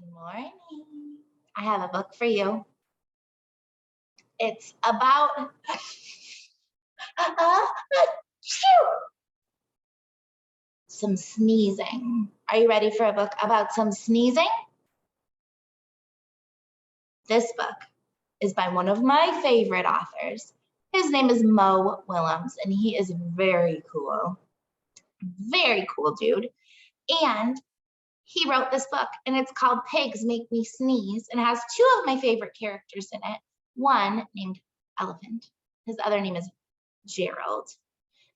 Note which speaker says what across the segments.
Speaker 1: Good morning. I have a book for you. It's about some sneezing. Are you ready for a book about some sneezing? This book is by one of my favorite authors. His name is Mo Willems, and he is very cool. Very cool dude. And he wrote this book, and it's called Pigs Make Me Sneeze, and it has two of my favorite characters in it. One named Elephant. His other name is Gerald.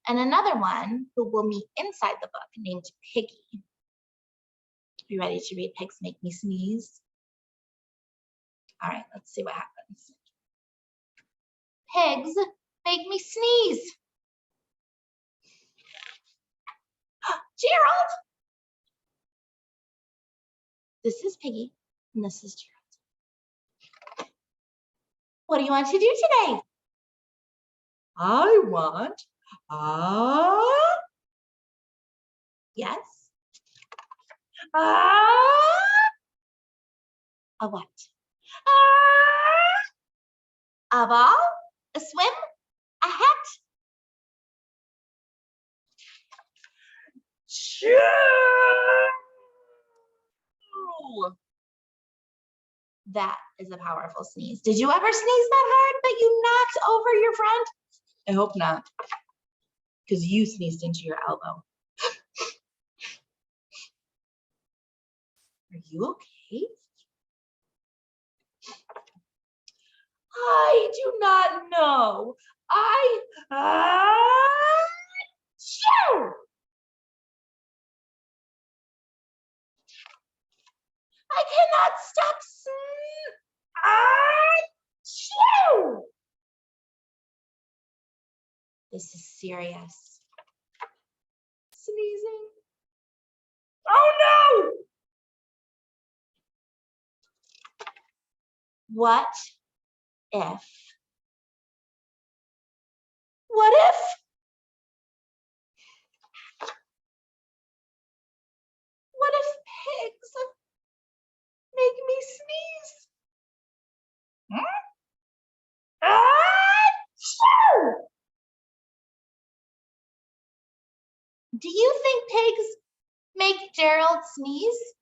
Speaker 1: And another one who we'll meet inside the book named Piggy. Are you ready to read Pigs Make Me Sneeze? All right, let's see what happens. Pigs make me sneeze. Gerald! This is Piggy, and this is Gerald. What do you want to do today? I want yes. A what? A ball? A swim? A hat? Shoo! That is a powerful sneeze. Did you ever sneeze that hard that you knocked over your friend? I hope not, because you sneezed into your elbow. Are you okay? I do not know. Shoo! I cannot stop shoo! This is serious. Sneezing. Oh no! What if? What if? What if pigs make me sneeze? Shoo! Do you think pigs make Gerald sneeze?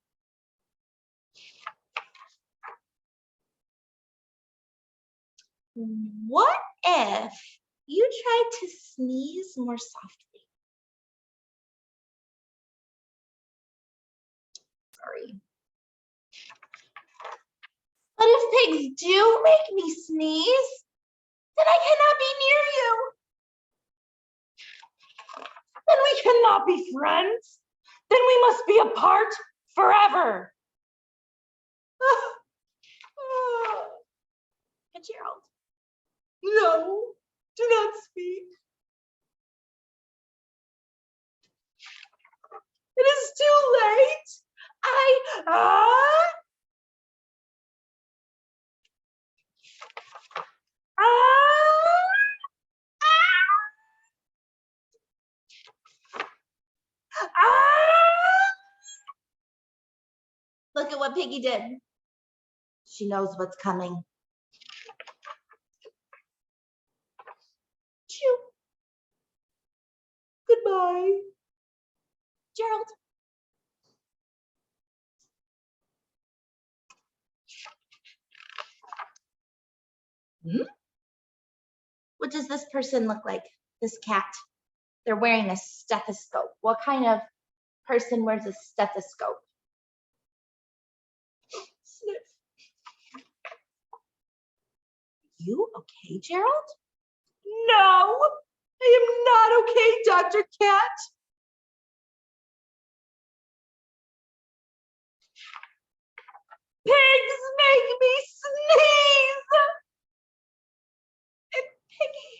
Speaker 1: What if you tried to sneeze more softly? Sorry. But if pigs do make me sneeze, then I cannot be near you. Then we cannot be friends. Then we must be apart forever. Gerald. No, do not speak. It is too late. Look at what Piggy did. She knows what's coming. Choo. Goodbye. Gerald. What does this person look like? This cat. They're wearing a stethoscope. What kind of person wears a stethoscope? Sniff. You okay, Gerald? No, I am not okay, Dr. Cat. Pigs make me sneeze. And Piggy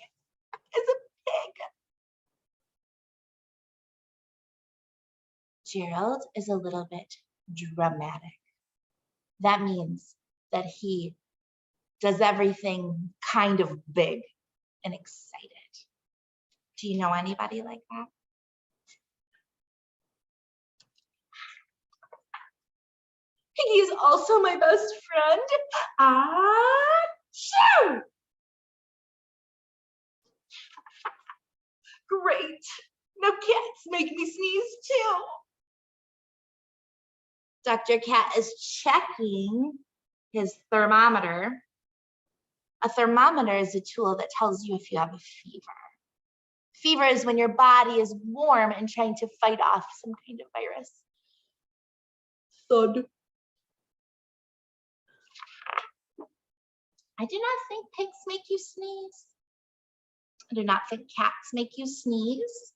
Speaker 1: is a pig. Gerald is a little bit dramatic. That means that he does everything kind of big and excited. Do you know anybody like that? Piggy is also my best friend. Achoo! Great. Now cats make me sneeze too. Dr. Cat is checking his thermometer. A thermometer is a tool that tells you if you have a fever. Fever is when your body is warm and trying to fight off some kind of virus. Thud. I do not think pigs make you sneeze. I do not think cats make you sneeze.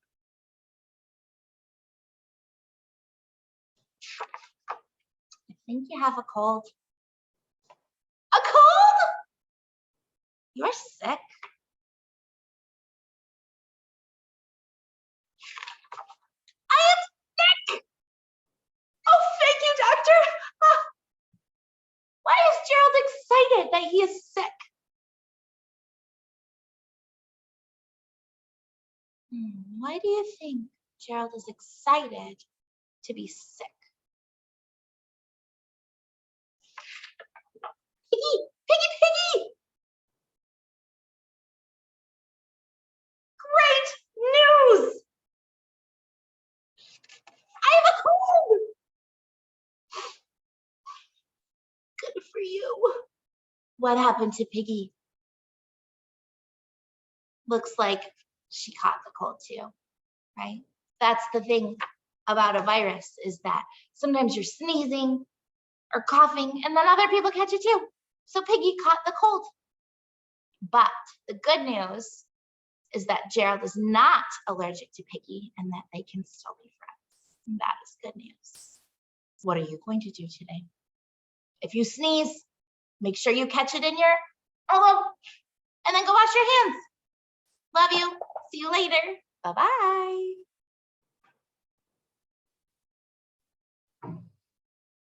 Speaker 1: I think you have a cold. A cold? You're sick. I am sick. Oh, thank you, doctor. Why is Gerald excited that he is sick? Why do you think Gerald is excited to be sick? Piggy, Piggy, Piggy! Great news! I have a cold! Good for you. What happened to Piggy? Looks like she caught the cold too, right? That's the thing about a virus, is that sometimes you're sneezing or coughing and then other people catch it too. So Piggy caught the cold. But the good news is that Gerald is not allergic to Piggy and that they can still be friends. And that is good news. What are you going to do today? If you sneeze, make sure you catch it in your elbow and then go wash your hands. Love you. See you later. Bye-bye.